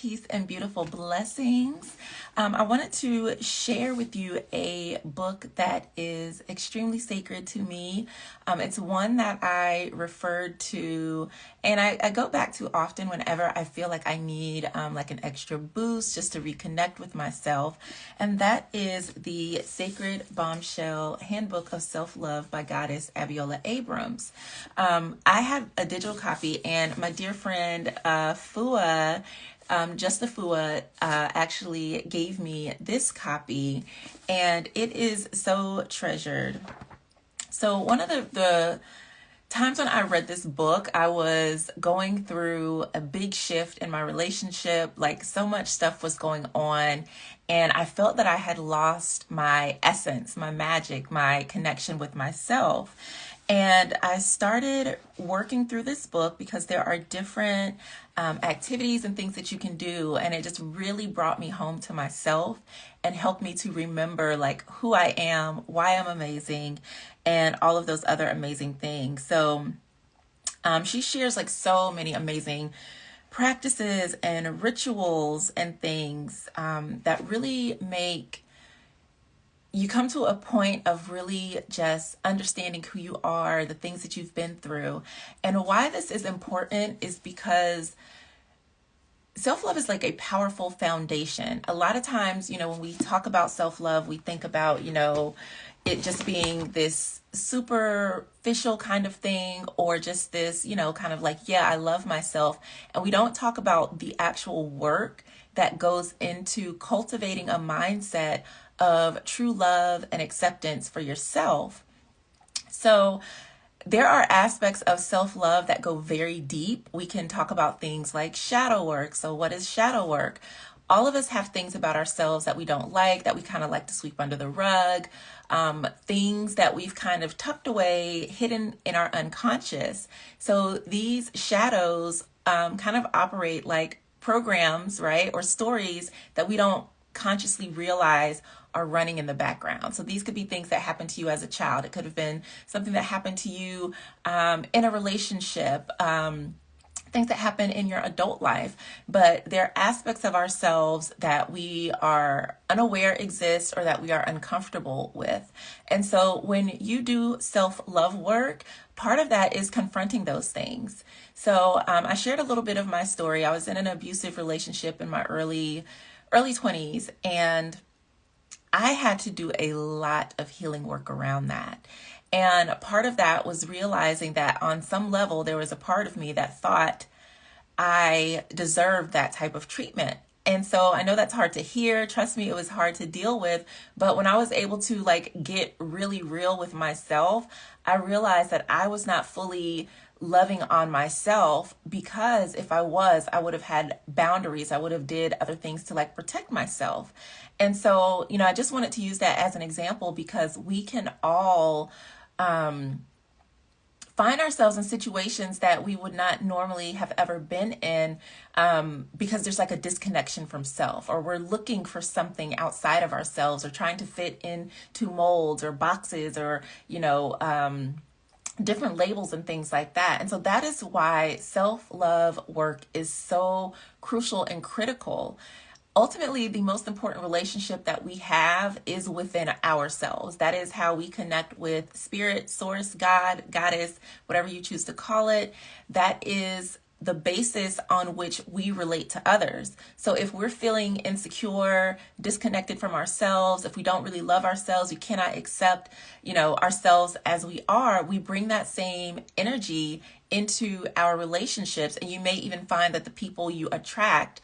peace, and beautiful blessings. I wanted to share with you a book that is extremely sacred to me. It's one that I referred to and I go back to often whenever I feel like I need like an extra boost just to reconnect with myself. And that is the Sacred Bombshell Handbook of Self-Love by Goddess Abiola Abrams. I have a digital copy, and my dear friend Fua, just the Fua, actually gave me this copy, and it is so treasured. So one of the times when I read this book, I was going through a big shift in my relationship. Like, so much stuff was going on, and I felt that I had lost my essence, my magic, my connection with myself. And I started working through this book because there are different activities and things that you can do. And it just really brought me home to myself and helped me to remember like who I am, why I'm amazing, and all of those other amazing things. So she shares like so many amazing practices and rituals and things that really make you come to a point of really just understanding who you are, the things that you've been through. And why this is important is because self-love is like a powerful foundation. A lot of times, when we talk about self-love, we think about, it just being this superficial kind of thing, or just this, kind of like, yeah, I love myself. And we don't talk about the actual work that goes into cultivating a mindset of true love and acceptance for yourself. So there are aspects of self-love that go very deep. We can talk about things like shadow work. So what is shadow work? All of us have things about ourselves that we don't like, that we kind of like to sweep under the rug, things that we've kind of tucked away, hidden in our unconscious. So these shadows kind of operate like programs, right? Or stories that we don't consciously realize are running in the background. So these could be things that happened to you as a child. It could have been something that happened to you in a relationship, things that happen in your adult life. But there are aspects of ourselves that we are unaware exist or that we are uncomfortable with. And so when you do self-love work, part of that is confronting those things. So I shared a little bit of my story. I was in an abusive relationship in my early 20s, and I had to do a lot of healing work around that. And part of that was realizing that on some level, there was a part of me that thought I deserved that type of treatment. And so I know that's hard to hear. Trust me, it was hard to deal with. But when I was able to like get really real with myself, I realized that I was not fully loving on myself, because if I was, I would have had boundaries. I would have did other things to like protect myself. And so, I just wanted to use that as an example, because we can all find ourselves in situations that we would not normally have ever been in, because there's like a disconnection from self, or we're looking for something outside of ourselves, or trying to fit into molds or boxes, or, different labels and things like that. And so that is why self-love work is so crucial and critical. Ultimately, the most important relationship that we have is within ourselves. That is how we connect with spirit, source, God, goddess, whatever you choose to call it. That is the basis on which we relate to others. So if we're feeling insecure, disconnected from ourselves, if we don't really love ourselves, we cannot accept, ourselves as we are, we bring that same energy into our relationships. And you may even find that the people you attract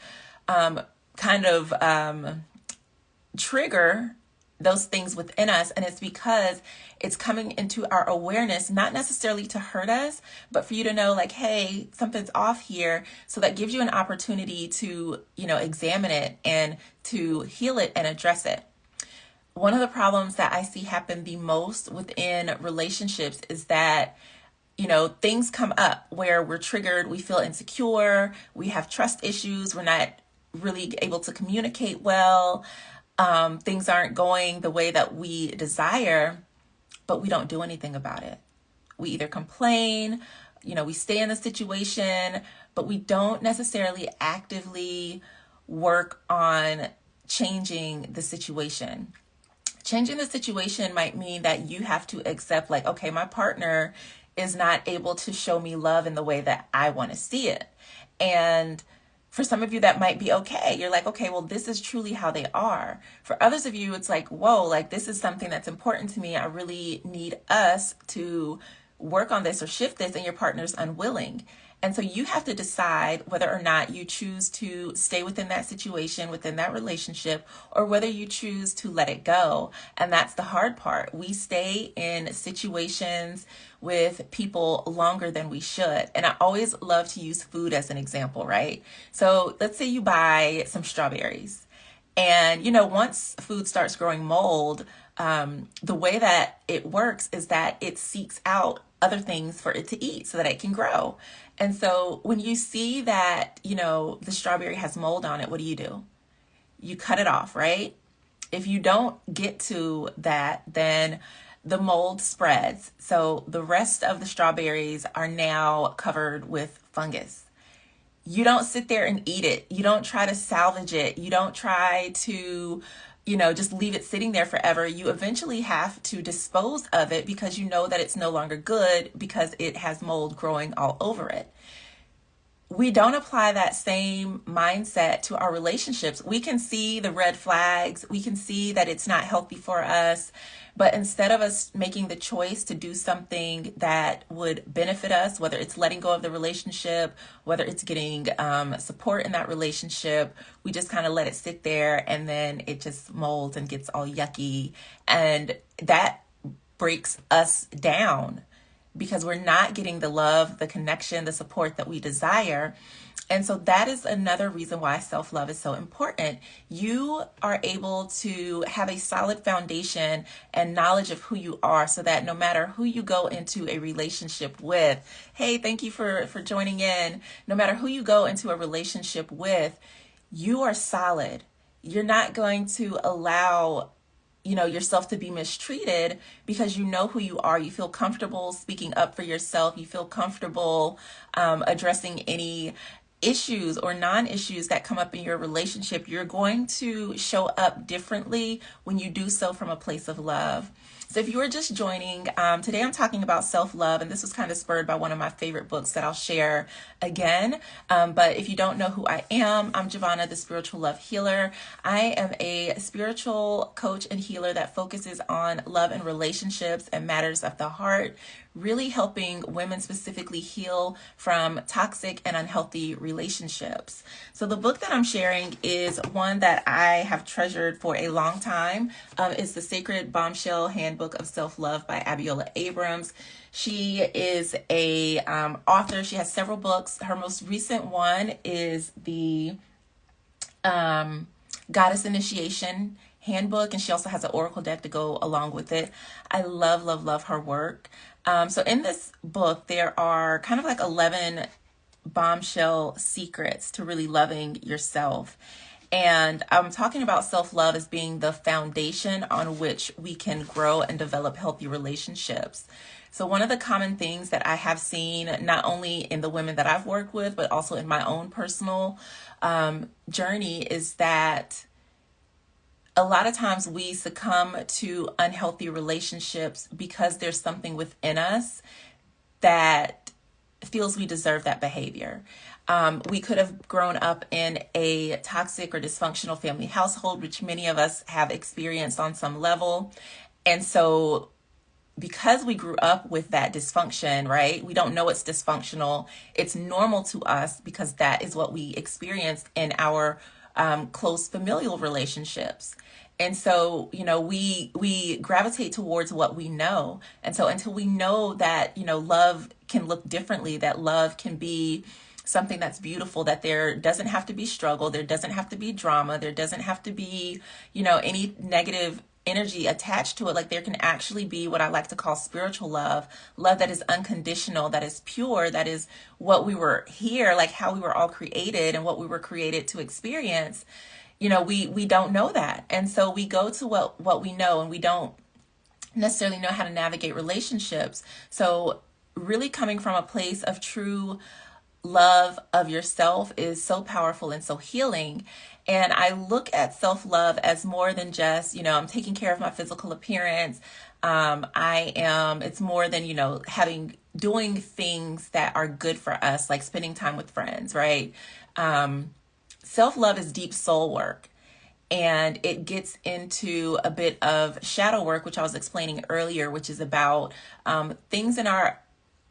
trigger those things within us. And it's because it's coming into our awareness, not necessarily to hurt us, but for you to know like, hey, something's off here. So that gives you an opportunity to, examine it and to heal it and address it. One of the problems that I see happen the most within relationships is that things come up where we're triggered, we feel insecure, we have trust issues, we're not really able to communicate well. Things aren't going the way that we desire, but we don't do anything about it. We either complain, we stay in the situation, but we don't necessarily actively work on changing the situation. Changing the situation might mean that you have to accept, like, okay, my partner is not able to show me love in the way that I want to see it. And for some of you, that might be okay. You're like, okay, well, this is truly how they are. For others of you, it's like, whoa, like, this is something that's important to me. I really need us to work on this or shift this, and your partner's unwilling. And so you have to decide whether or not you choose to stay within that situation, within that relationship, or whether you choose to let it go. And that's the hard part. We stay in situations with people longer than we should. And I always love to use food as an example, right? So let's say you buy some strawberries. And, once food starts growing mold, the way that it works is that it seeks out other things for it to eat so that it can grow. And so when you see that, the strawberry has mold on it, what do? You cut it off, right? If you don't get to that, then the mold spreads. So the rest of the strawberries are now covered with fungus. You don't sit there and eat it. You don't try to salvage it. You don't try to, just leave it sitting there forever. You eventually have to dispose of it because you know that it's no longer good because it has mold growing all over it. We don't apply that same mindset to our relationships. We can see the red flags. We can see that it's not healthy for us. But instead of us making the choice to do something that would benefit us, whether it's letting go of the relationship, whether it's getting support in that relationship, we just kind of let it sit there, and then it just molds and gets all yucky. And that breaks us down because we're not getting the love, the connection, the support that we desire. And so that is another reason why self-love is so important. You are able to have a solid foundation and knowledge of who you are so that no matter who you go into a relationship with, hey, thank you for joining in. No matter who you go into a relationship with, you are solid. You're not going to allow yourself to be mistreated because you know who you are. You feel comfortable speaking up for yourself. You feel comfortable addressing any issues or non-issues that come up in your relationship. You're going to show up differently when you do so from a place of love. So if you are just joining, today I'm talking about self-love, and this was kind of spurred by one of my favorite books that I'll share again. But if you don't know who I am, I'm Jovhannah, the Spiritual Love Healer. I am a spiritual coach and healer that focuses on love and relationships and matters of the heart, really helping women specifically heal from toxic and unhealthy relationships. So the book that I'm sharing is one that I have treasured for a long time. It's the Sacred Bombshell Handbook of Self-Love by Abiola Abrams. She is a author. She has several books. Her most recent one is the Goddess Initiation Handbook, and she also has an oracle deck to go along with it. I love, love, love her work. So in this book, there are kind of like 11 bombshell secrets to really loving yourself. And I'm talking about self-love as being the foundation on which we can grow and develop healthy relationships. So one of the common things that I have seen, not only in the women that I've worked with, but also in my own personal journey, is that a lot of times we succumb to unhealthy relationships because there's something within us that feels we deserve that behavior. We could have grown up in a toxic or dysfunctional family household, which many of us have experienced on some level. And so because we grew up with that dysfunction, right? We don't know it's dysfunctional. It's normal to us because that is what we experienced in our close familial relationships. And so, we gravitate towards what we know. And so until we know that, love can look differently, that love can be something that's beautiful, that there doesn't have to be struggle, there doesn't have to be drama, there doesn't have to be, any negative energy attached to it. Like there can actually be what I like to call spiritual love, love that is unconditional, that is pure, that is what we were here, like how we were all created and what we were created to experience. We don't know that. And so we go to what we know, and we don't necessarily know how to navigate relationships. So really coming from a place of true love of yourself is so powerful and so healing. And I look at self-love as more than just, I'm taking care of my physical appearance. It's more than, doing things that are good for us, like spending time with friends, right? Self-love is deep soul work. And it gets into a bit of shadow work, which I was explaining earlier, which is about things in our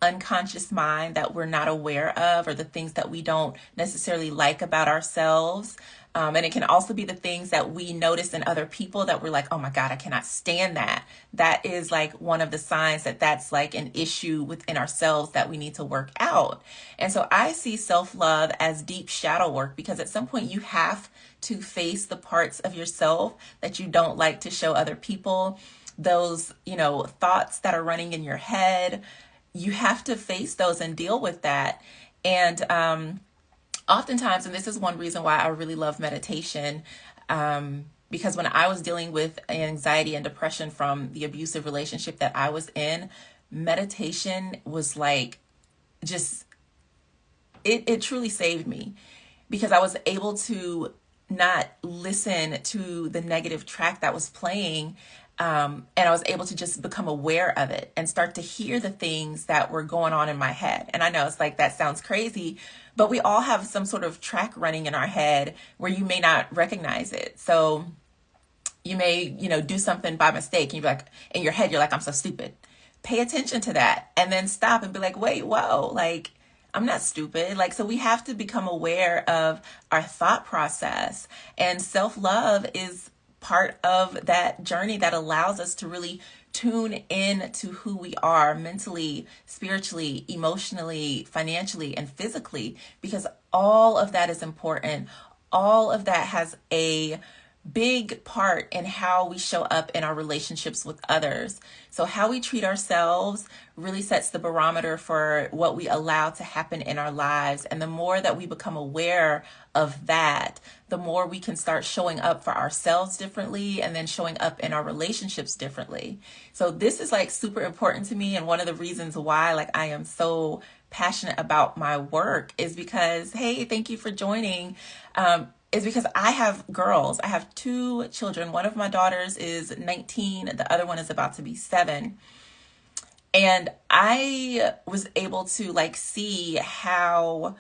unconscious mind that we're not aware of, or the things that we don't necessarily like about ourselves. And it can also be the things that we notice in other people that we're like, oh my God, I cannot stand that. That is like one of the signs that that's like an issue within ourselves that we need to work out. And so I see self-love as deep shadow work, because at some point you have to face the parts of yourself that you don't like to show other people, those, thoughts that are running in your head. You have to face those and deal with that. And oftentimes, and this is one reason why I really love meditation, because when I was dealing with anxiety and depression from the abusive relationship that I was in, meditation was like, just, it truly saved me, because I was able to not listen to the negative track that was playing. And I was able to just become aware of it and start to hear the things that were going on in my head. And I know it's like, that sounds crazy, but we all have some sort of track running in our head where you may not recognize it. So you may, do something by mistake, and you're like, in your head, you're like, I'm so stupid. Pay attention to that, and then stop and be like, wait, whoa, like, I'm not stupid. Like, so we have to become aware of our thought process, and self-love is part of that journey that allows us to really tune in to who we are mentally, spiritually, emotionally, financially, and physically, because all of that is important. All of that has a big part in how we show up in our relationships with others. So how we treat ourselves really sets the barometer for what we allow to happen in our lives. And the more that we become aware of that, the more we can start showing up for ourselves differently, and then showing up in our relationships differently. So this is like super important to me. And one of the reasons why like I am so passionate about my work is because, hey, thank you for joining. Is because I have girls. I have 2 children. One of my daughters is 19. The other one is about to be 7. And I was able to like see how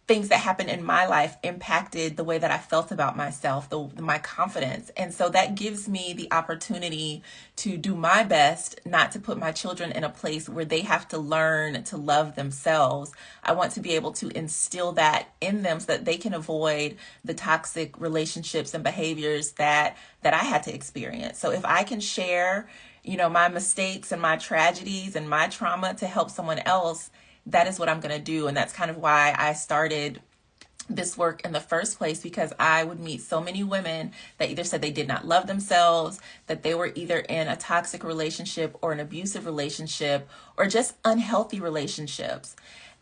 things that happened in my life impacted the way that I felt about myself, my confidence. And so that gives me the opportunity to do my best not to put my children in a place where they have to learn to love themselves. I want to be able to instill that in them so that they can avoid the toxic relationships and behaviors that I had to experience. So if I can share, my mistakes and my tragedies and my trauma to help someone else, that is what I'm going to do. And that's kind of why I started this work in the first place, because I would meet so many women that either said they did not love themselves, that they were either in a toxic relationship or an abusive relationship, or just unhealthy relationships.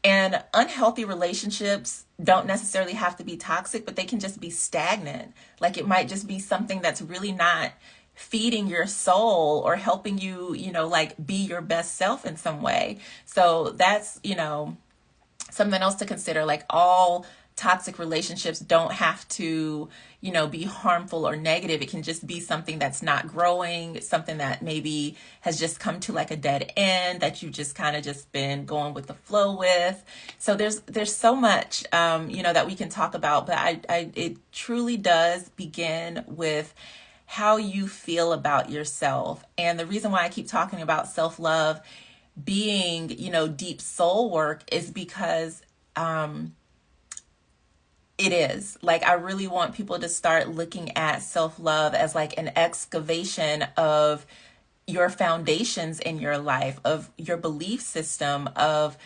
And unhealthy relationships don't necessarily have to be toxic, but they can just be stagnant. Like it might just be something that's really not feeding your soul or helping you, like be your best self in some way. So that's, something else to consider. Like all toxic relationships don't have to, be harmful or negative. It can just be something that's not growing, something that maybe has just come to like a dead end that you just kind of just been going with the flow with. So there's so much, that we can talk about, but it truly does begin with how you feel about yourself. And the reason why I keep talking about self-love being, deep soul work is because it is. Like, I really want people to start looking at self-love as like an excavation of your foundations in your life, of your belief system, of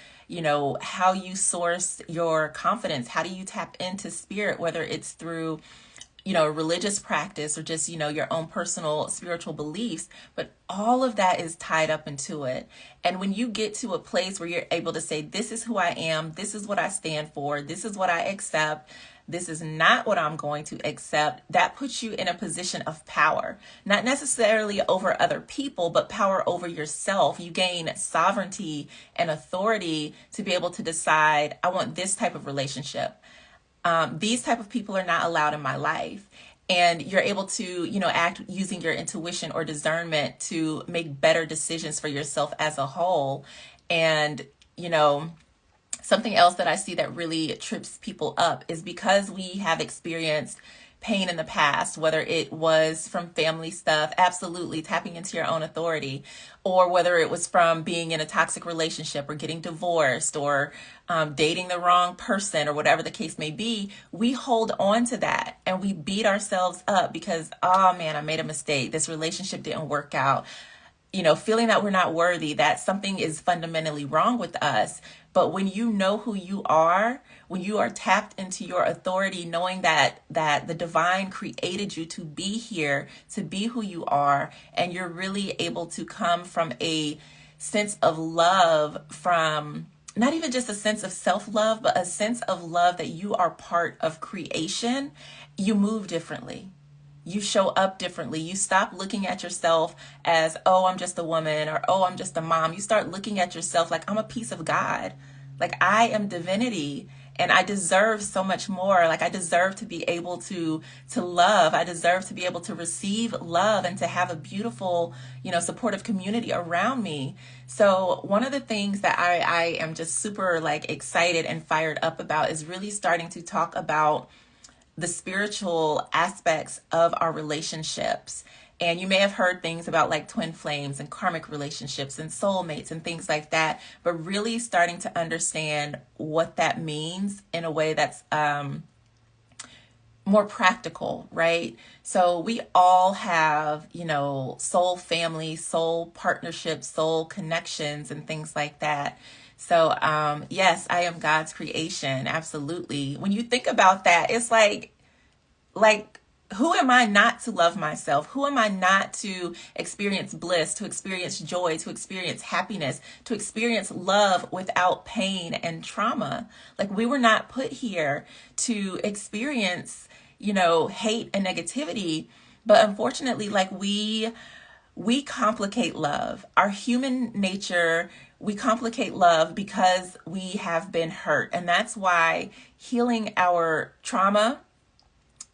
how you source your confidence. How do you tap into spirit, whether it's through religious practice or just, your own personal spiritual beliefs, but all of that is tied up into it. And when you get to a place where you're able to say, this is who I am, this is what I stand for, this is what I accept, this is not what I'm going to accept, that puts you in a position of power, not necessarily over other people, but power over yourself. You gain sovereignty and authority to be able to decide, I want this type of relationship. These type of people are not allowed in my life. And you're able to, act using your intuition or discernment to make better decisions for yourself as a whole. And, something else that I see that really trips people up is because we have experienced pain in the past, whether it was from family stuff, absolutely tapping into your own authority, or whether it was from being in a toxic relationship or getting divorced or dating the wrong person or whatever the case may be, we hold on to that and we beat ourselves up because, oh man, I made a mistake. This relationship didn't work out. Feeling that we're not worthy, that something is fundamentally wrong with us. But when you know who you are, when you are tapped into your authority, knowing that the divine created you to be here, to be who you are, and you're really able to come from a sense of love, from not even just a sense of self-love, but a sense of love that you are part of creation, you move differently. You show up differently. You stop looking at yourself as, oh, I'm just a woman, or, oh, I'm just a mom. You start looking at yourself like, I'm a piece of God. Like, I am divinity and I deserve so much more. Like, I deserve to be able to love. I deserve to be able to receive love and to have a beautiful, supportive community around me. So one of the things that I am just super excited and fired up about is really starting to talk about the spiritual aspects of our relationships. And you may have heard things about twin flames and karmic relationships and soulmates and things like that, but really starting to understand what that means in a way that's more practical, right? So we all have, soul family, soul partnerships, soul connections and things like that. So, yes, I am God's creation. Absolutely. When you think about that, it's like, who am I not to love myself? Who am I not to experience bliss, to experience joy, to experience happiness, to experience love without pain and trauma? We were not put here to experience, hate and negativity. But unfortunately, we complicate love. Our human nature, we complicate love because we have been hurt. And that's why healing our trauma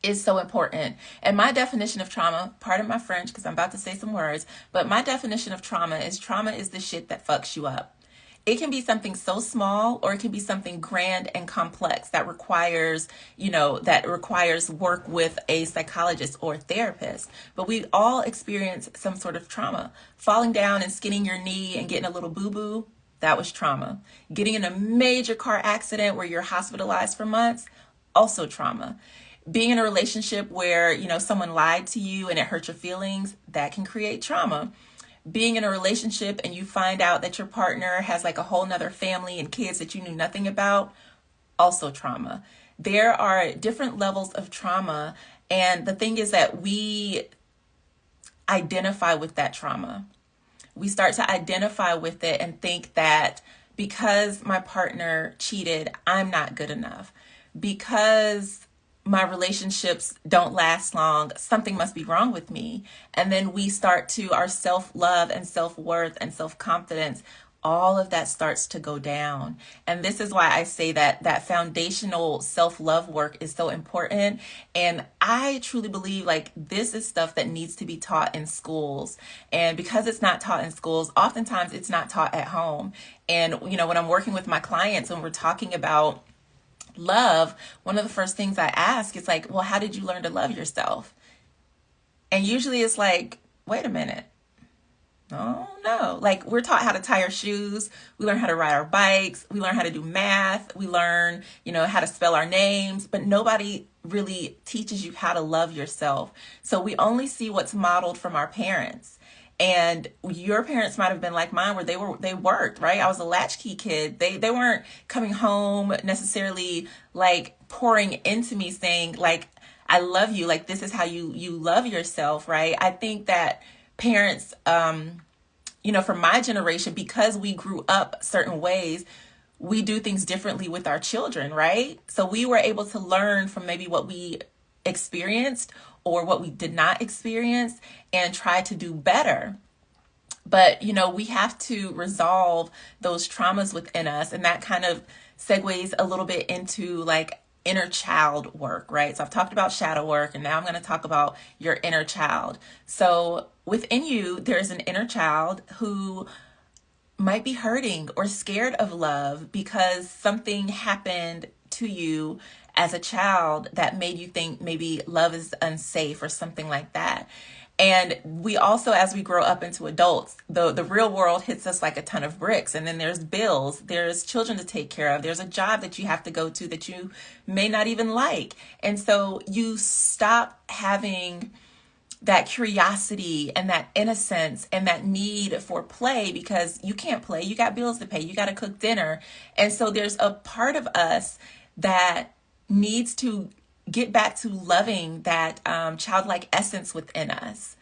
is so important. And my definition of trauma, pardon my French because I'm about to say some words, but my definition of trauma is the shit that fucks you up. It can be something so small, or it can be something grand and complex that requires, work with a psychologist or therapist. But we all experience some sort of trauma. Falling down and skinning your knee and getting a little boo-boo, that was trauma. Getting in a major car accident where you're hospitalized for months, also trauma. Being in a relationship where, someone lied to you and it hurt your feelings, that can create trauma. Being in a relationship and you find out that your partner has a whole nother family and kids that you knew nothing about, also trauma. There are different levels of trauma. And the thing is that we identify with that trauma. We start to identify with it and think that because my partner cheated, I'm not good enough. Because my relationships don't last long, something must be wrong with me. And then we start to, our self-love and self-worth and self-confidence, all of that starts to go down. And this is why I say that foundational self-love work is so important. And I truly believe this is stuff that needs to be taught in schools. And because it's not taught in schools, oftentimes it's not taught at home. And, when I'm working with my clients and we're talking about love, one of the first things I ask is well, how did you learn to love yourself? And usually it's wait a minute. Oh no. We're taught how to tie our shoes. We learn how to ride our bikes. We learn how to do math. We learn, how to spell our names, but nobody really teaches you how to love yourself. So we only see what's modeled from our parents. And your parents might have been like mine, where they worked, right? I was a latchkey kid. They weren't coming home necessarily pouring into me saying I love you. This is how you love yourself, right? I think that parents, from my generation, because we grew up certain ways, we do things differently with our children, right? So we were able to learn from maybe what we experienced or what we did not experience and try to do better. But, we have to resolve those traumas within us. And that kind of segues a little bit into like inner child work, right? So I've talked about shadow work, and now I'm going to talk about your inner child. So within you, there's an inner child who might be hurting or scared of love because something happened to you as a child that made you think maybe love is unsafe or something like that. And we also, as we grow up into adults, the real world hits us like a ton of bricks. And then there's bills, there's children to take care of, there's a job that you have to go to that you may not even like. And so you stop having that curiosity and that innocence and that need for play because you can't play. You got bills to pay. You got to cook dinner. And so there's a part of us that needs to get back to loving that childlike essence within us.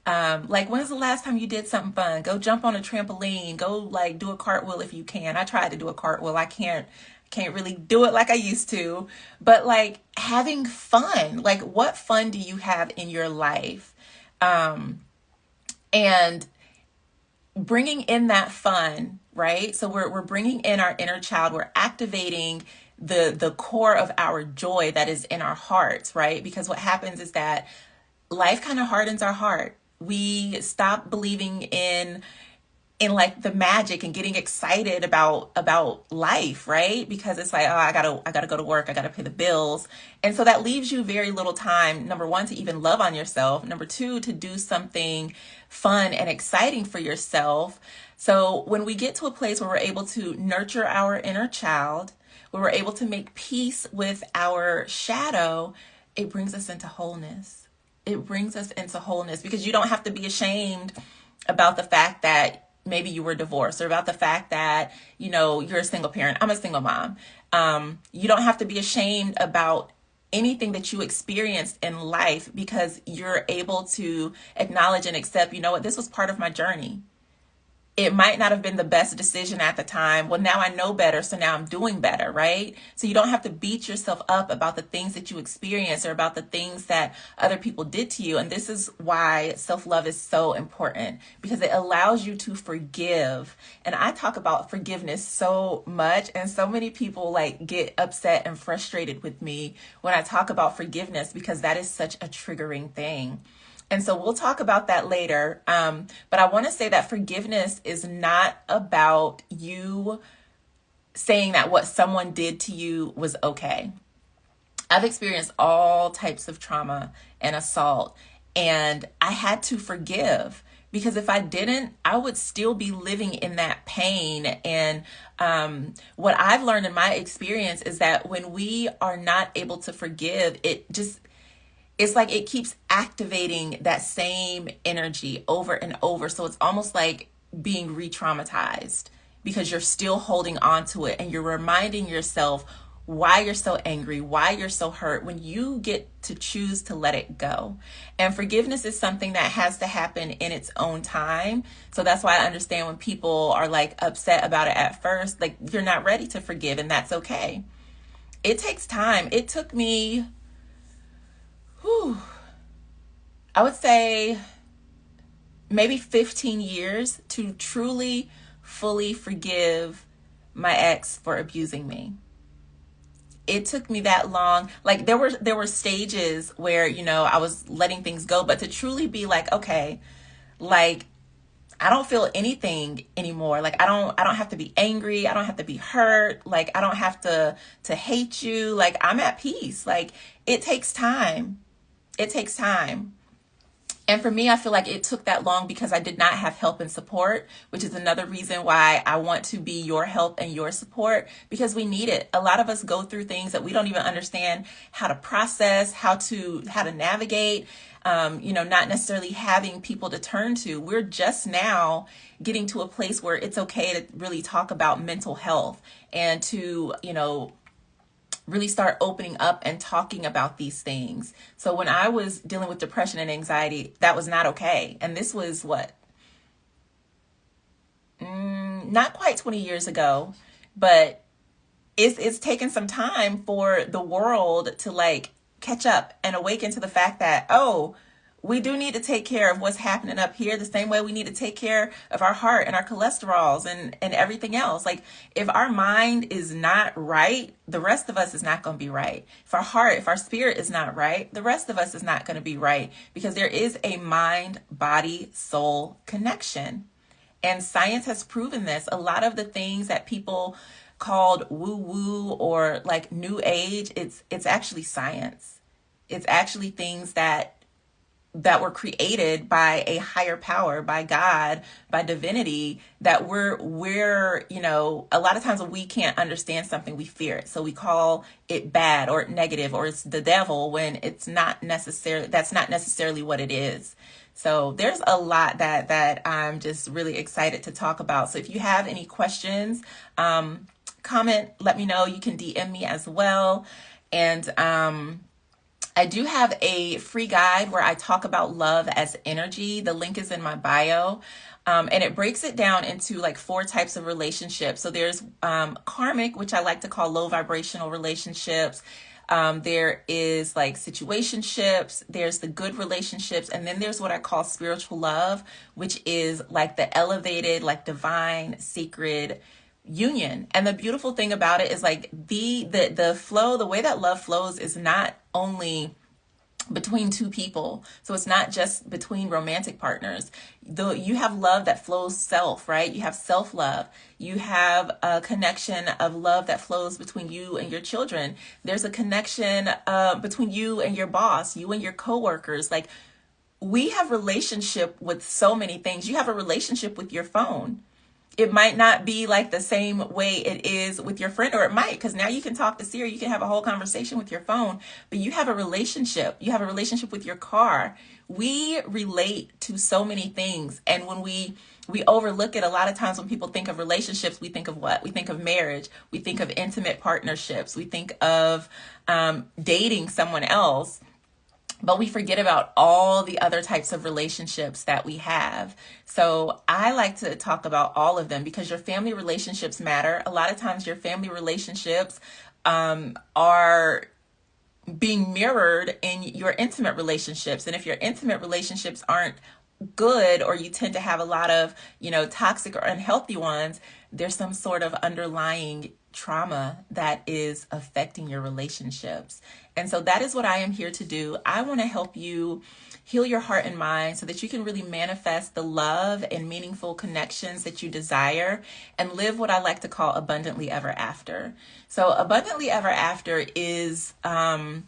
Like, when's the last time you did something fun? Go jump on a trampoline. Go like do a cartwheel if you can. I tried to do a cartwheel. I can't really do it like I used to. But like having fun. Like, what fun do you have in your life? And bringing in that fun, right? So we're bringing in our inner child. We're activating the core of our joy that is in our hearts, right? Because what happens is that life kind of hardens our heart. We stop believing in like the magic and getting excited about life, right? Because it's like, oh, I gotta go to work, I gotta pay the bills. And so that leaves you very little time, number one, to even love on yourself. Number two, to do something fun and exciting for yourself. So when we get to a place where we're able to nurture our inner child, where we're able to make peace with our shadow, it brings us into wholeness. It brings us into wholeness because you don't have to be ashamed about the fact that maybe you were divorced or about the fact that, you're a single parent. I'm a single mom. You don't have to be ashamed about anything that you experienced in life because you're able to acknowledge and accept, this was part of my journey. It might not have been the best decision at the time. Well, now I know better, so now I'm doing better, right? So you don't have to beat yourself up about the things that you experience or about the things that other people did to you. And this is why self-love is so important, because it allows you to forgive. And I talk about forgiveness so much, and so many people like get upset and frustrated with me when I talk about forgiveness because that is such a triggering thing. And so we'll talk about that later. But I want to say that forgiveness is not about you saying that what someone did to you was okay. I've experienced all types of trauma and assault, and I had to forgive because if I didn't, I would still be living in that pain. And what I've learned in my experience is that when we are not able to forgive, it's like it keeps activating that same energy over and over. So it's almost like being re-traumatized because you're still holding on to it and you're reminding yourself why you're so angry, why you're so hurt, when you get to choose to let it go. And forgiveness is something that has to happen in its own time. So that's why I understand when people are like upset about it at first, like you're not ready to forgive, and that's okay. It takes time. It took me I would say maybe 15 years to truly, fully forgive my ex for abusing me. It took me that long. Like there were stages where, I was letting things go, but to truly be like, okay, like I don't feel anything anymore. Like I don't have to be angry. I don't have to be hurt. Like I don't have to hate you. Like I'm at peace. Like it takes time. It takes time. And for me, I feel like it took that long because I did not have help and support, which is another reason why I want to be your help and your support, because we need it. A lot of us go through things that we don't even understand how to process, how to navigate, not necessarily having people to turn to. We're just now getting to a place where it's okay to really talk about mental health and to, really start opening up and talking about these things. So when I was dealing with depression and anxiety, that was not okay. And this was not quite 20 years ago, but it's taken some time for the world to like catch up and awaken to the fact that, oh, we do need to take care of what's happening up here the same way we need to take care of our heart and our cholesterols and everything else. Like, if our mind is not right, the rest of us is not going to be right. If our heart, if our spirit is not right, the rest of us is not going to be right, because there is a mind, body, soul connection. And science has proven this. A lot of the things that people called woo woo or like new age, it's actually science. It's actually things that were created by a higher power, by God, by divinity, that we're, you know, a lot of times when we can't understand something, we fear it. So we call it bad or negative, or it's the devil, when it's not necessarily, that's not necessarily what it is. So there's a lot that I'm just really excited to talk about. So if you have any questions, comment, let me know. You can DM me as well. And I do have a free guide where I talk about love as energy. The link is in my bio. And it breaks it down into like 4 types of relationships. So there's karmic, which I like to call low vibrational relationships. There is like situationships, there's the good relationships, and then there's what I call spiritual love, which is like the elevated, like divine, sacred union. And the beautiful thing about it is like the flow, the way that love flows is not only between 2 people. So it's not just between romantic partners. Though you have love that flows self, right? You have self-love. You have a connection of love that flows between you and your children. There's a connection between you and your boss, you and your coworkers. Like, we have relationship with so many things. You have a relationship with your phone. It might not be like the same way it is with your friend, or it might, because now you can talk to Siri, you can have a whole conversation with your phone, but you have a relationship. You have a relationship with your car. We relate to so many things. And when we overlook it, a lot of times when people think of relationships, we think of what? We think of marriage. We think of intimate partnerships. We think of dating someone else. But we forget about all the other types of relationships that we have. So I like to talk about all of them, because your family relationships matter. A lot of times your family relationships are being mirrored in your intimate relationships. And if your intimate relationships aren't good, or you tend to have a lot of, you know, toxic or unhealthy ones, there's some sort of underlying trauma that is affecting your relationships. And so that is what I am here to do. I want to help you heal your heart and mind so that you can really manifest the love and meaningful connections that you desire, and live what I like to call abundantly ever after. So abundantly ever after is kind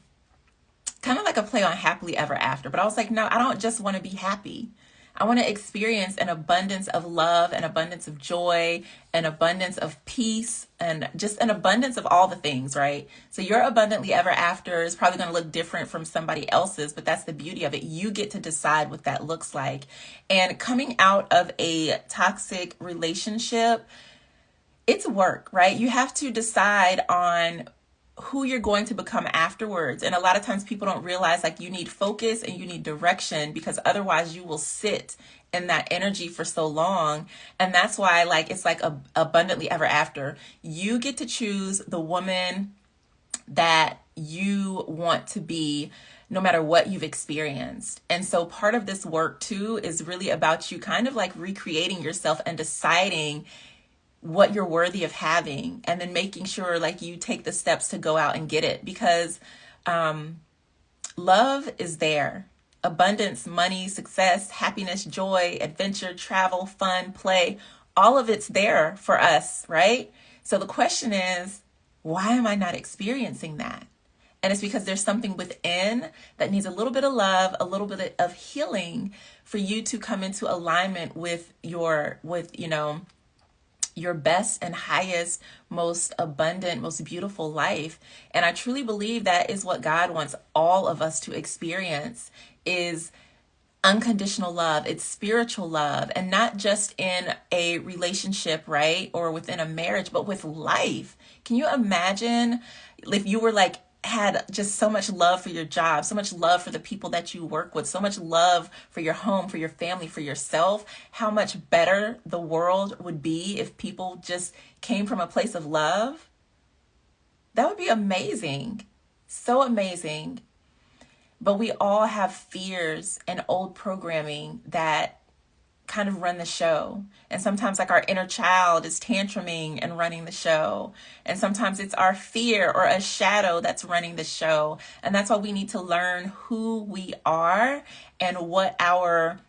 of like a play on happily ever after. But I was like, no, I don't just want to be happy. I want to experience an abundance of love, an abundance of joy, an abundance of peace, and just an abundance of all the things, right? So your abundantly ever after is probably going to look different from somebody else's, but that's the beauty of it. You get to decide what that looks like. And coming out of a toxic relationship, it's work, right? You have to decide on who you're going to become afterwards. And a lot of times people don't realize, like, you need focus and you need direction, because otherwise you will sit in that energy for so long. And that's why, like, it's like abundantly ever after. You get to choose the woman that you want to be, no matter what you've experienced. And so part of this work too is really about you kind of like recreating yourself and deciding what you're worthy of having, and then making sure like you take the steps to go out and get it, because love is there. Abundance, money, success, happiness, joy, adventure, travel, fun, play, all of it's there for us, right? So the question is, why am I not experiencing that? And it's because there's something within that needs a little bit of love, a little bit of healing, for you to come into alignment with your best and highest, most abundant, most beautiful life. And I truly believe that is what God wants all of us to experience, is unconditional love. It's spiritual love, and not just in a relationship, right? Or within a marriage, but with life. Can you imagine if you were like, had just so much love for your job, so much love for the people that you work with, so much love for your home, for your family, for yourself, how much better the world would be if people just came from a place of love? That would be amazing. So amazing. But we all have fears and old programming that kind of run the show. And sometimes like our inner child is tantruming and running the show. And sometimes it's our fear or a shadow that's running the show. And that's why we need to learn who we are and what our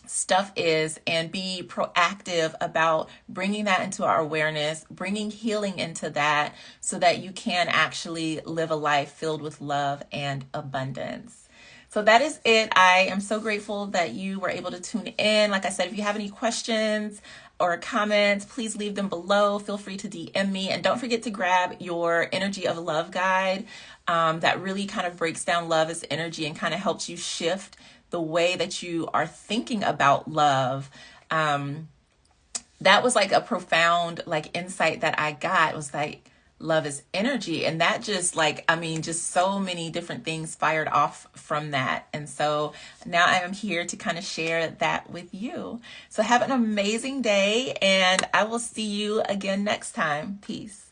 stuff is, and be proactive about bringing that into our awareness, bringing healing into that, so that you can actually live a life filled with love and abundance. So that is it. I am so grateful that you were able to tune in. Like I said, if you have any questions or comments, please leave them below. Feel free to DM me. And don't forget to grab your Energy of Love guide that really kind of breaks down love as energy and kind of helps you shift the way that you are thinking about love. That was like a profound like insight that I got. It was like, love is energy. And that just like, I mean, just so many different things fired off from that. And so now I am here to kind of share that with you. So have an amazing day, and I will see you again next time. Peace.